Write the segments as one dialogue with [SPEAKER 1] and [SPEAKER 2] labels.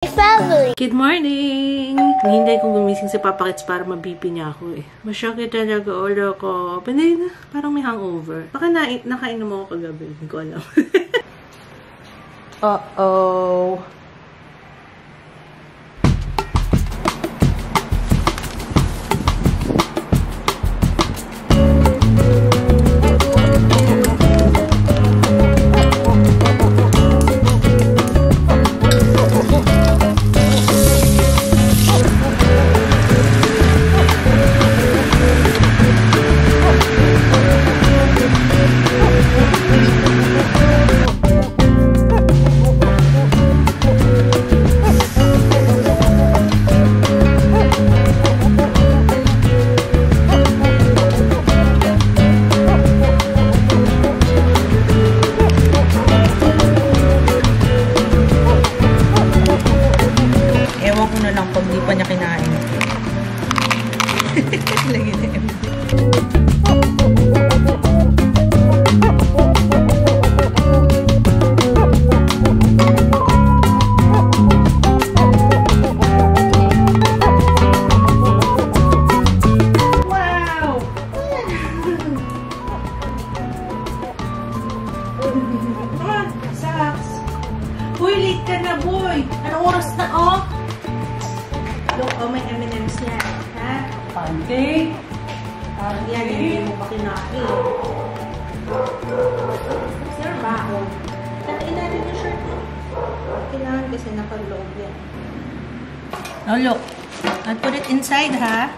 [SPEAKER 1] Family.
[SPEAKER 2] Good morning! Hinihintay kong gumising si Papa Kits para mabipi niya ako eh. Masyakit talaga ulo ko. Panay na, parang may hangover. Baka nakainom ako kagabi. Hindi ko alam. Uh-oh. Uy, late ka na, boy! Anong oras na, oh? Look, oh, may M&M's yan. Ha? Pancake? Yan, hindi mo pa kinain. Sir, baon. Kain natin yung shirt mo. Kailangan kasi napag-loob yan. Oh, look. I'll put it inside, ha?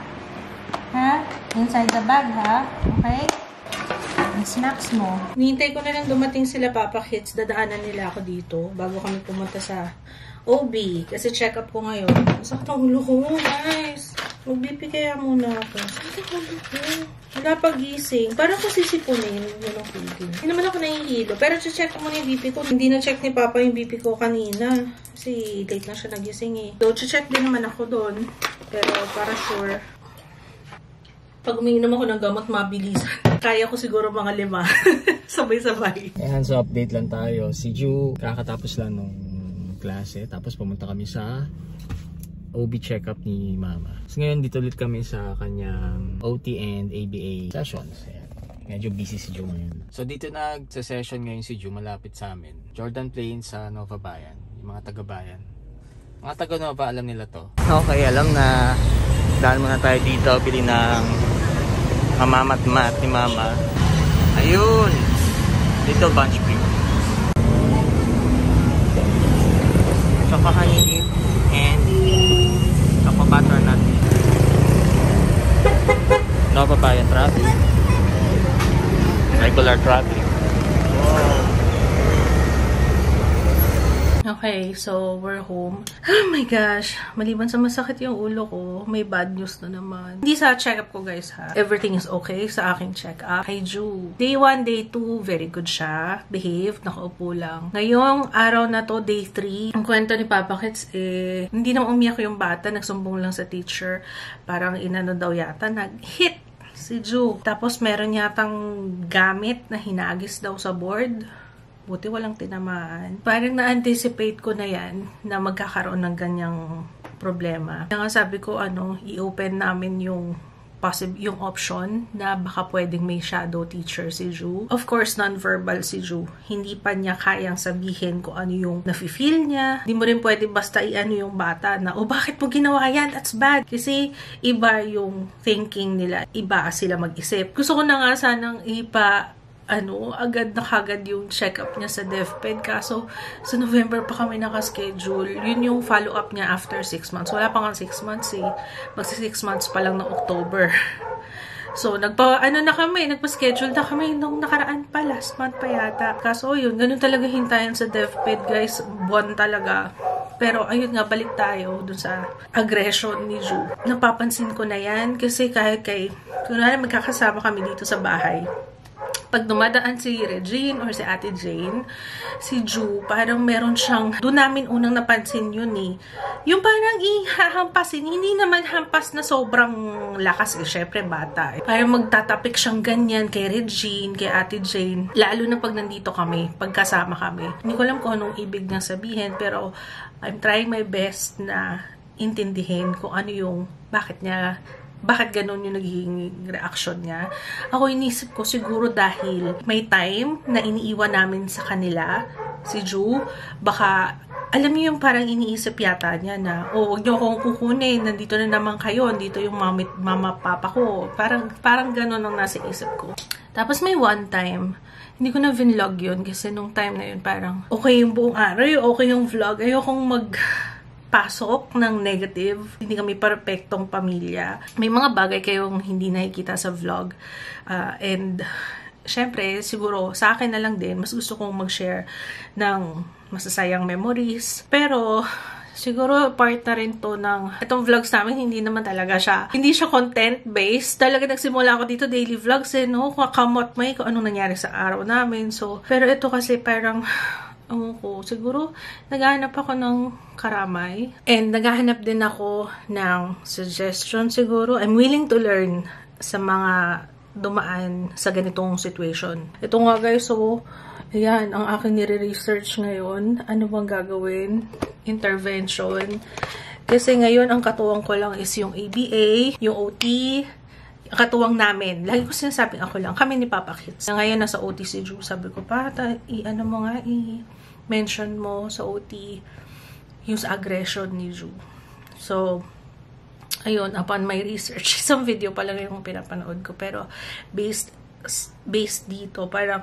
[SPEAKER 2] Ha? Inside the bag, ha? Okay? Ang snacks mo. Nihintay ko na lang dumating sila Papa Kits. Dadaanan nila ako dito bago kami pumunta sa OB. Kasi check-up ko ngayon. Masakit ang ulo ko, guys. Mag-BP kaya muna ako. Sakit ang ulo ko. Wala pag-gising. Parang ko sisipunin. Yun ang feeling. Hindi naman ako nahihilo. Pero check ko muna yung BP ko. Hindi na-check ni Papa yung BP ko kanina. Kasi late na siya nagising eh. So, check din naman ako doon. Pero para sure. Pag umiinom ako ng gamot, mabilisan. Kaya ko siguro mga 5. Sabay-sabay.
[SPEAKER 3] Ayan, so update lang tayo. Si Ju, kakatapos lang nung klase. Tapos pumunta kami sa OB check-up ni Mama. So ngayon, dito ulit kami sa kanyang OT and ABA sessions. Ayan. Medyo busy si Ju ngayon. So dito nag-session ngayon si Ju, malapit sa amin. Jordan Plains sa Nova Bayan. Yung mga taga-bayan. Mga taga-Nova, alam nila to. Okay, alam na. Dahil muna tayo dito, bili ng mamamat-mat ni Mama. Ayun! Dito, bunch cream. Tsaka honey dip and kapabutter natin. Nova Bayan traffic. Regular traffic. Wow!
[SPEAKER 2] Okay, so we're home. Oh my gosh, maliban sa masakit yung ulo ko, may bad news na naman. Hindi sa check-up ko guys ha. Everything is okay sa aking check-up. Kay Ju. Day 1, day 2, very good siya. Behaved, nakaupo lang. Ngayong araw na to, day 3, ang kwento ni Papa Kits hindi na umiyak yung bata, nagsumbong lang sa teacher. Parang inano daw yata, nag-hit si Ju. Tapos meron yatang gamit na hinagis daw sa board. Buti walang tinamaan. Parang na-anticipate ko na yan na magkakaroon ng ganyang problema. Kaya nga sabi ko, i-open namin yung option na baka pwedeng may shadow teacher si Ju. Of course, non-verbal si Ju. Hindi pa niya kayang sabihin kung ano yung nafe-feel niya. Hindi mo rin pwede basta i-ano yung bata na, bakit mo ginawa yan? That's bad. Kasi iba yung thinking nila. Iba sila mag-isip. Gusto ko na nga sanang agad na kagad yung check-up niya sa DepEd. Kaso, sa November pa kami nakaschedule. Yun yung follow-up niya after 6 months. Wala pa nga 6 months eh. Magsi 6 months pa lang ng October. So, nagpa-schedule na kami nung nakaraan pa. Last month pa yata. Kaso, yun. Ganun talaga hintayan sa DepEd, guys. Buwan talaga. Pero, ayun nga, balik tayo dun sa aggression ni Ju. Napapansin ko na yan. Kasi kunwari magkakasama kami dito sa bahay. Pag dumadaan si Regine or si Ate Jane, si Ju, parang meron siyang, doon namin unang napansin yun yung parang ihahampasin, hindi naman hampas na sobrang lakas syempre bata Parang magtatapik siyang ganyan kay Regine, kay Ate Jane, lalo na pag nandito kami, pagkasama kami. Hindi ko alam kung anong ibig niyang sabihin, pero I'm trying my best na intindihin kung ano yung, bakit ganun yung naging reaction niya. Ako inisip ko siguro dahil may time na iniiwan namin sa kanila, si Ju, baka alam niyo yung parang iniisip yata niya na, huwag niyo akong kukunin, nandito na naman kayo, nandito yung mama papa ko. Parang ganun ang nasa isip ko. Tapos may one time, hindi ko na vinlog yun kasi nung time na yun parang okay yung buong araw, okay yung vlog, ayokong pasok ng negative. Hindi kami perfectong pamilya. May mga bagay kayong hindi nakikita sa vlog. And syempre, siguro sa akin na lang din, mas gusto kong mag-share ng masasayang memories. Pero, siguro part na rin to ng itong vlogs namin, hindi naman talaga siya, hindi siya content-based. Talaga nagsimula ako dito, daily vlogs no? Kakamot may kung anong nangyari sa araw namin. So, pero ito kasi parang, siguro naghahanap ako ng karamay. And naghahanap din ako ng suggestion siguro. I'm willing to learn sa mga dumaan sa ganitong situation. Ito nga guys, so ayan, ang aking nire-research ngayon. Ano bang gagawin? Intervention. Kasi ngayon, ang katuwang ko lang is yung ABA, yung OT, katuwang namin. Lagi ko sinasabing ako lang. Kami ni Papa Kids. Ngayon, nasa OT si Ju. Sabi ko, i-mention mo sa OT yung sa aggression ni Ju. So, ayun, upon my research, isang video pa lang yung pinapanood ko. Pero, based dito, parang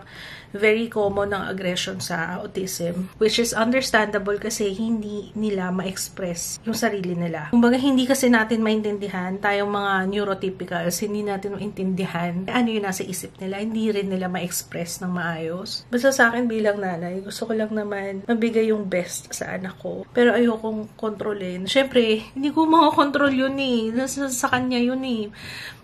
[SPEAKER 2] very common ng aggression sa autism, which is understandable kasi hindi nila ma-express yung sarili nila. Kumbaga, hindi kasi natin maintindihan, tayong mga neurotypicals, hindi natin maintindihan ano yung nasa isip nila, hindi rin nila ma-express ng maayos. Basta sa akin bilang nanay, gusto ko lang naman mabigay yung best sa anak ko, pero ayokong kontrolin. Syempre, hindi ko makakontrol yun sa kanya yun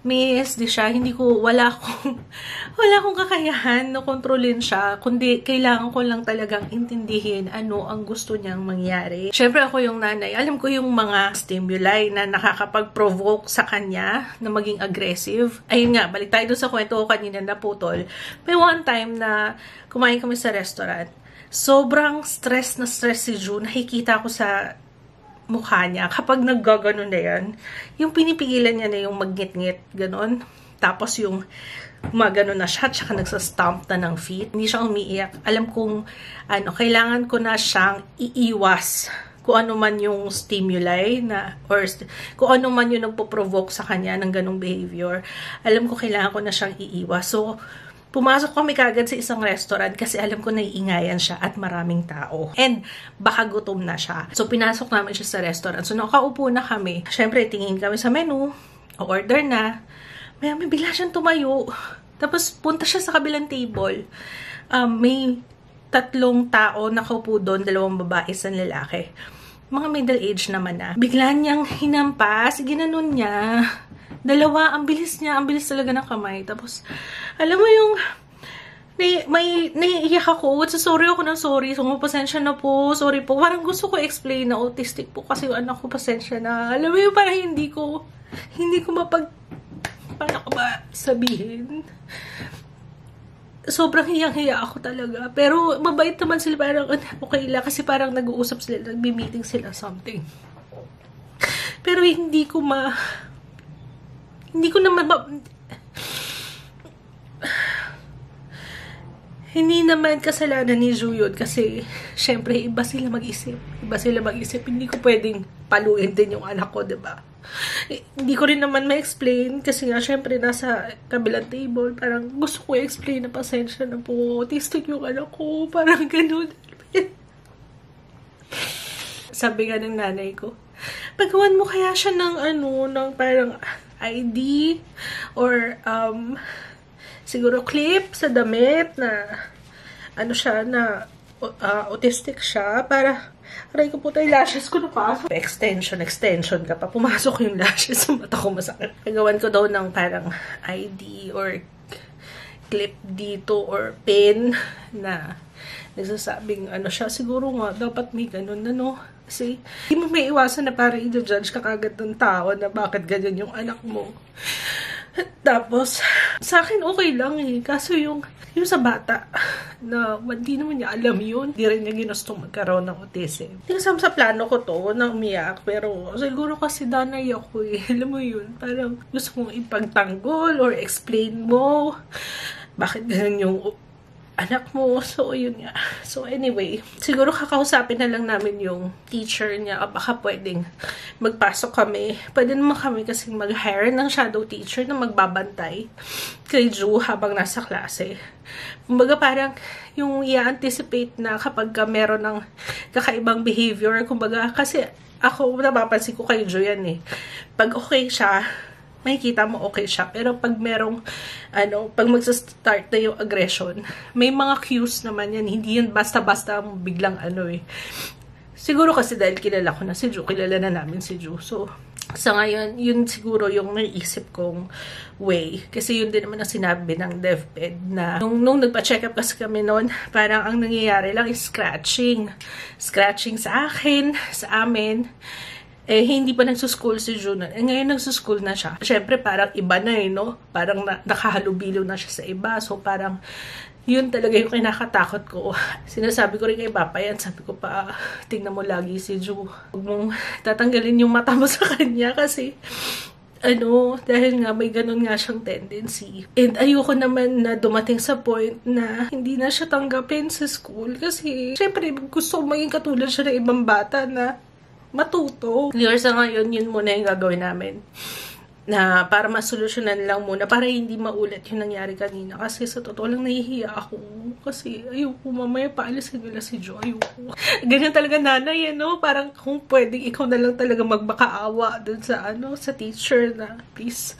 [SPEAKER 2] may SD siya, wala akong kakayahan na kontrolin siya, kundi kailangan ko lang talagang intindihin ano ang gusto niyang mangyari. Syempre ako yung nanay, alam ko yung mga stimuli na nakakapag-provoke sa kanya na maging aggressive. Ayun nga, balik tayo doon sa kwento ko kanina na putol. May one time na kumain kami sa restaurant, sobrang stress si June, nakikita ko sa mukha niya, kapag naggaganon na yan, yung pinipigilan niya na yung magngit-ngit, ganon. Tapos yung gumagano na siya, tsaka nagsastomp na ng feet. Hindi siya umiiyak. Alam kong, kailangan ko na siyang iiwas kung ano man yung stimuli or kung ano man yung nagpo-provoke sa kanya ng ganong behavior. Alam ko, kailangan ko na siyang iiwas. So, pumasok kami kagad sa isang restaurant kasi alam ko naiingayan siya at maraming tao. And baka gutom na siya. So, pinasok namin siya sa restaurant. So, nakaupo na kami. Siyempre, tingin kami sa menu. O-order na. May bigla siyang tumayo. Tapos, punta siya sa kabilang table. May 3 tao nakaupo doon, 2 babae, 1 lalaki. Mga middle age naman na. Bigla niyang hinampas, ginanon niya. 2, ang bilis niya, ang bilis talaga ng kamay. Tapos, alam mo yung, naiiyak ako. Sorry ako ng sorry. So, pasensya na po. Sorry po. Parang gusto ko explain na autistic po kasi yung anak ko, pasensya na. Alam mo yung parang hindi ko paano ko ba sabihin? Sobrang hiyang-hiya ako talaga. Pero, mabait naman sila. Parang, okay lang. Kasi parang nag-uusap sila, nagbi-meeting sila, something. Pero, hindi ko hindi naman kasalanan ni Ju yun kasi syempre iba sila mag-isip. Hindi ko pwedeng paluin din yung anak ko, diba? Hindi ko rin naman ma-explain kasi nga syempre nasa kabilang table. Parang gusto ko i-explain na pasensya na po. Autistic yung anak ko. Parang ganun. Sabi nga ng nanay ko, pagawan mo kaya siya ng ng parang ID or siguro clip sa damit na autistic siya para aray ko po tayo, lashes ko napasok. Extension ka pa. Pumasok yung lashes sa mata ko, masakit. Pagawan ko daw ng parang ID or clip dito or pen na nagsasabing siya. Siguro nga, dapat may ganun Kasi, hindi mo may iwasan na parang i-judge ka kagad ng tao na bakit ganyan yung anak mo. Tapos, sa akin okay lang eh. Kaso yung sa bata, na hindi naman niya alam yun. Hindi rin niya ginustong magkaroon ng autism. Hindi kasama sa plano ko to, na umiyak. Pero siguro kasi danay ako eh. Alam mo yun, parang gusto mong ipagtanggol or explain mo bakit ganyan yung anak mo. So, yun nga. So, anyway, siguro kakausapin na lang namin yung teacher niya. O baka pwedeng magpasok kami. Pwede naman kami kasi mag-hire ng shadow teacher na magbabantay kay Ju habang nasa klase. Kumbaga parang yung i-anticipate na kapag meron ng kakaibang behavior. Kumbaga, kasi ako, napapansin ko kay Ju yan eh. Pag okay siya, makikita mo okay siya. Pero pag merong, pag magsa-start na yung aggression, may mga cues naman yan. Hindi yun basta-basta biglang eh. Siguro kasi dahil kilala ko na si Ju, kilala na namin si Ju. So, sa ngayon, yun siguro yung naiisip kong way. Kasi yun din naman ang sinabi ng DepEd na nung nagpa-check up kasi kami noon, parang ang nangyayari lang is scratching. Scratching sa akin, sa amin. Eh, hindi pa nagsuschool si June. Eh, ngayon nagsuschool na siya. Siyempre, parang iba na no? Parang nakahalubilo na siya sa iba. So, parang, yun talaga yung kinakatakot ko. Sinasabi ko rin kay Papa yan. Sabi ko pa, tingnan mo lagi si Ju. Huwag mong tatanggalin yung mata mo sa kanya kasi, dahil nga may ganun nga siyang tendency. And ayoko naman na dumating sa point na hindi na siya tanggapin sa school. Kasi, syempre, gusto ko maging katulad siya ng ibang bata na matuto. Clear sa ngayon, yun muna yung gagawin namin. Na para masolusyonan lang muna. Para hindi maulit yung nangyari kanina. Kasi sa totoo lang nahihiya ako. Kasi ayoko mamaya paalisin nila si Jo. Ayoko. Ganyan talaga nanay, Parang kung pwedeng ikaw na lang talaga magmakaawa dun sa, sa teacher na please,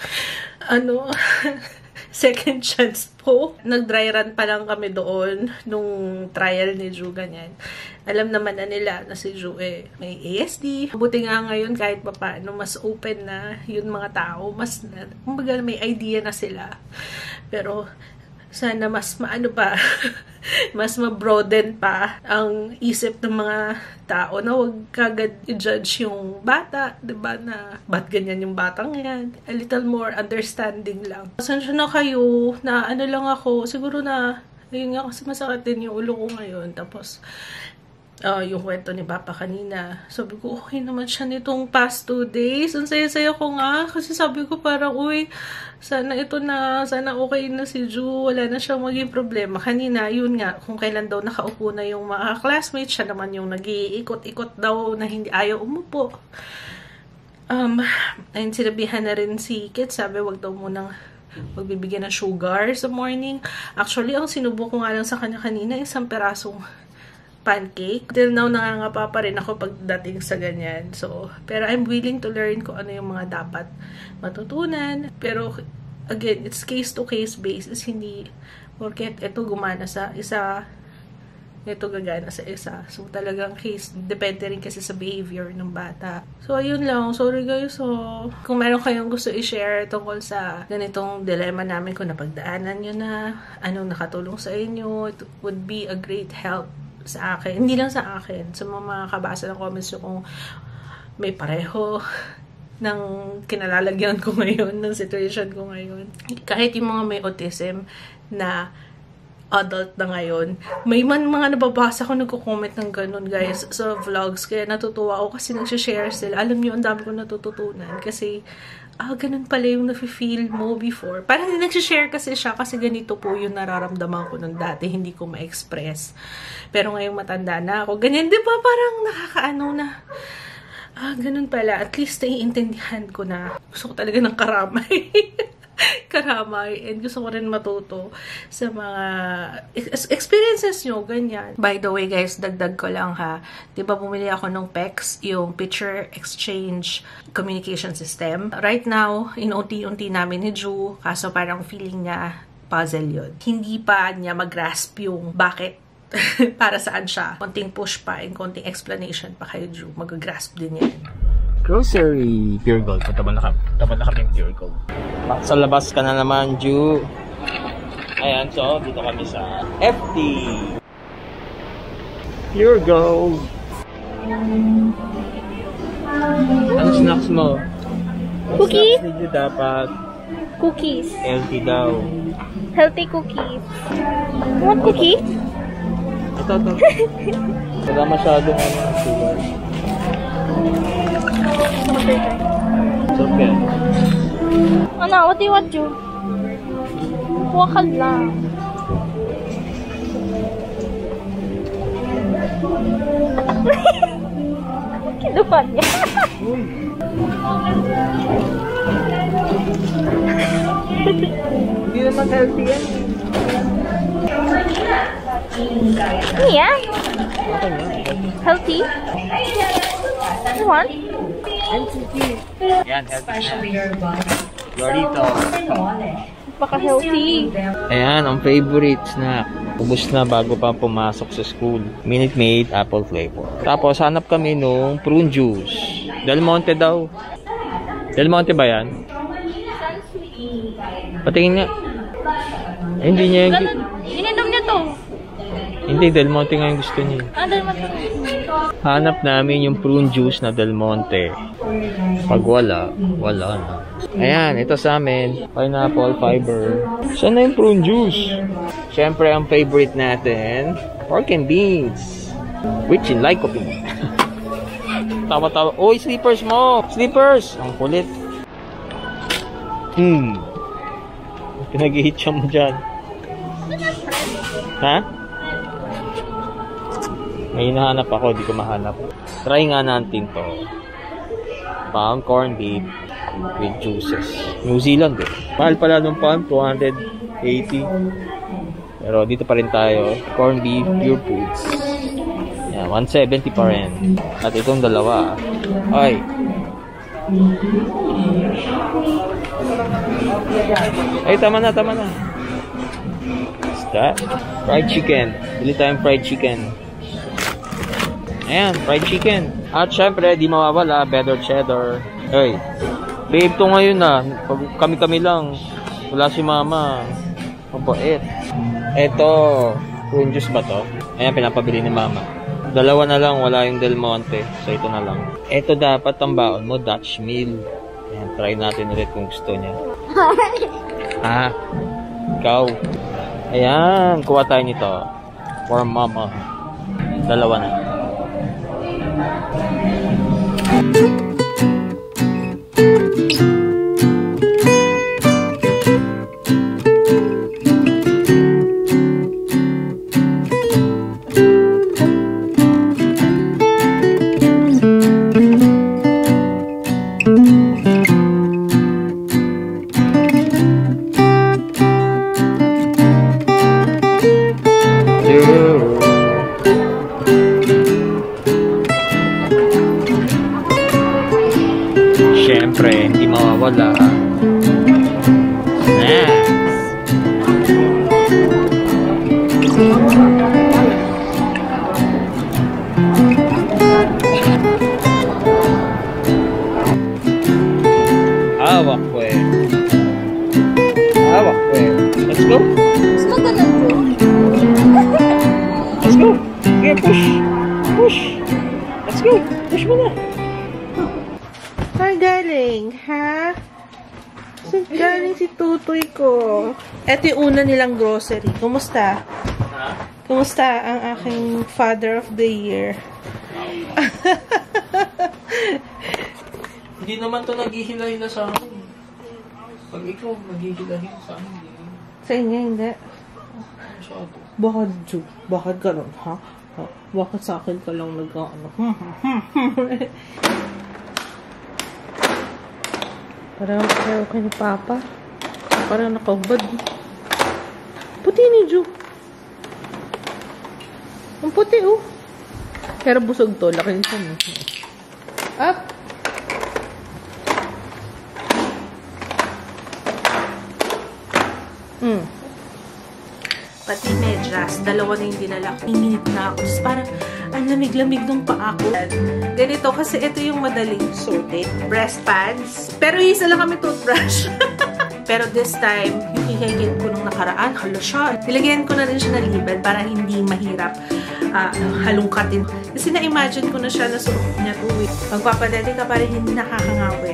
[SPEAKER 2] second chance po. Nag-dry run pa lang kami doon nung trial ni Ju, ganyan. Alam naman na nila na si Ju may ASD. Buti nga ngayon kahit pa paano mas open na yun mga tao. Mas, kumbaga may idea na sila. Pero sana mas mas ma-broaden pa ang isip ng mga tao na wag kagad i-judge yung bata, diba, na ba't ganyan yung batang yan. A little more understanding lang. Pasensya na kayo na lang ako, siguro na ayun nga kasi masakit din yung ulo ko ngayon. Tapos yung kwento ni Papa kanina. Sabi ko, okay naman siya nitong past 2 days. Ang saya-saya ko nga. Kasi sabi ko parang, sana okay na si Ju. Wala na siyang maging problema. Kanina, yun nga, kung kailan daw nakaupo na yung mga classmates, siya naman yung nag-iikot-ikot daw na hindi ayaw umupo. Ayun, sinabihan na rin si Kit. Sabi, wag daw munang magbibigyan ng sugar sa morning. Actually, ang sinubo ko nga lang sa kanya kanina, isang perasong pancake. Till now, nangangapa pa rin ako pagdating sa ganyan. So, pero I'm willing to learn kung ano yung mga dapat matutunan. Pero, again, it's case-to-case basis. Hindi, porket ito gumana sa isa, ito gagana sa isa. So, talagang case, depende rin kasi sa behavior ng bata. So, ayun lang. Sorry guys. So, kung meron kayong gusto i-share tungkol sa ganitong dilemma namin, kung napagdaanan nyo na, anong nakatulong sa inyo, it would be a great help sa akin. Hindi lang sa akin. Sa mga kabasa ng comments nyo kung may pareho ng kinalalagyan ko ngayon, ng situation ko ngayon. Kahit yung mga may autism na adult na ngayon, may mga nababasa ko nagko-comment ng ganun guys sa vlogs. Kaya natutuwa ako kasi nagsishare sila. Alam niyo, ang dami ko natututunan. Kasi ganun pala yung nafe-feel mo before. Parang nagsishare kasi siya kasi ganito po yung nararamdaman ko nung dati. Hindi ko ma-express. Pero ngayong matanda na ako, ganyan, di ba? Parang nakakaano na. Ganun pala. At least naiintindihan ko na. Gusto ko talaga ng karamay. Karamay. And gusto ko rin matuto sa mga experiences nyo, ganyan. By the way guys, dagdag ko lang ha. Diba bumili ako ng PEX, yung Picture Exchange Communication System. Right now, inunti-unti namin ni Ju, kaso parang feeling niya puzzle yun. Hindi pa niya mag-grasp yung bakit para saan siya. Konting push pa and konting explanation pa kay Ju. Mag-grasp din yan.
[SPEAKER 3] Grocery Pure Gold. Taban na kami Pure Gold. Sa labas ka na naman, Ju. Ayan, so dito kami sa FD Pure Gold. Ano snacks mo?
[SPEAKER 1] Cookies?
[SPEAKER 3] Snacks ninyo dapat
[SPEAKER 1] Cookies.
[SPEAKER 3] healthy daw.
[SPEAKER 1] Healthy cookies. You want cookie?
[SPEAKER 3] Ito. Wala masyadong sugar. It's okay.
[SPEAKER 1] Ano, what do you want, Ju? Kuha ka lang. Kinuha niya.
[SPEAKER 3] Hindi naman healthy yan.
[SPEAKER 1] Ano yan? Healthy? You want?
[SPEAKER 3] Yan, healthy na. Lorito.
[SPEAKER 1] Baka healthy.
[SPEAKER 3] Ayan, ang favorite snack. Ubus na bago pa pumasok sa school. Minute Maid apple flavor. Tapos hanap kami nung prune juice. Del Monte daw. Del Monte ba yan? Patingin nga. Eh, hindi niya yung...
[SPEAKER 1] Ininom niya to.
[SPEAKER 3] Hindi, Del Monte nga yung gusto niya.
[SPEAKER 1] Dahil mati.
[SPEAKER 3] Hanap namin yung prune juice na Del Monte. Pag wala, wala na. Ayan, ito sa amin. Pineapple fiber. Saan na yung prune juice? Siyempre, ang favorite natin, pork and beans. Rich in lycopene. Tawa-tawa. Oy, slippers mo! Slippers! Ang kulit. Pinag-i-hit siya mo dyan. Ha? May hinahanap ako, di ko mahanap. Try nga natin to. Pound corned beef with juices. New Zealand eh. Mahal pala nung pound, 280. Pero dito pa rin tayo. Corned beef, pure foods. Yan, 170 pa rin. At itong dalawa. Ay. Ay, tama na. What's that? Fried chicken. Bili tayong fried chicken. Ayan, fried chicken. At syempre, di mawawala, better cheddar. Hey, babe, to ngayon na. Kami-kami lang. Wala si mama. Mabait. Eto, prune juice ba to? Ayan, pinapabili ni mama. Dalawa na lang, wala yung Del Monte. So, ito na lang. Eto dapat ang baon mo, Dutch meal. Ayan, try natin ulit kung gusto niya. Ha? Ikaw. Ayan, kuha tayo nito. For mama. Dalawa na. Siyempre, hindi mawawala. Snacks. Hawak ko eh. Let's go.
[SPEAKER 1] Gusto ka na to?
[SPEAKER 3] Let's go. Okay, push. Let's go. Push mo na.
[SPEAKER 2] Saan galing, ha? Saan galing si tutoy ko? Ito yung una nilang grocery. Kumusta? Kumusta ang aking father of the year?
[SPEAKER 3] Hindi naman to naghihila-hila sa akin. Pag ikaw naghihila-hila sa akin,
[SPEAKER 2] Sa inyo, hindi.
[SPEAKER 3] masyado.
[SPEAKER 2] Bakit ganun, ha? Bakit sa akin ka lang nag-ano? Parang ayaw ka ni Papa. Parang nakahubad. Puti ni Ju. Ang puti, oh. Pero busog to. Laki nito. Up. Pati medyas, dalawa na yung dinala ko. Inginit na ako. Tapos parang, ang lamig-lamig nung paa ko. Ganito, kasi ito yung madaling sorted. Breast pads. Pero isa lang kami toothbrush. Pero this time, yung ihigit ko nung nakaraan, hala siya. Nilagyan ko na rin siya ng libel para hindi mahirap halungkatin. Kasi na-imagine ko na siya na suot niya to. Magpapadede ka pa rin hindi nakakangawin.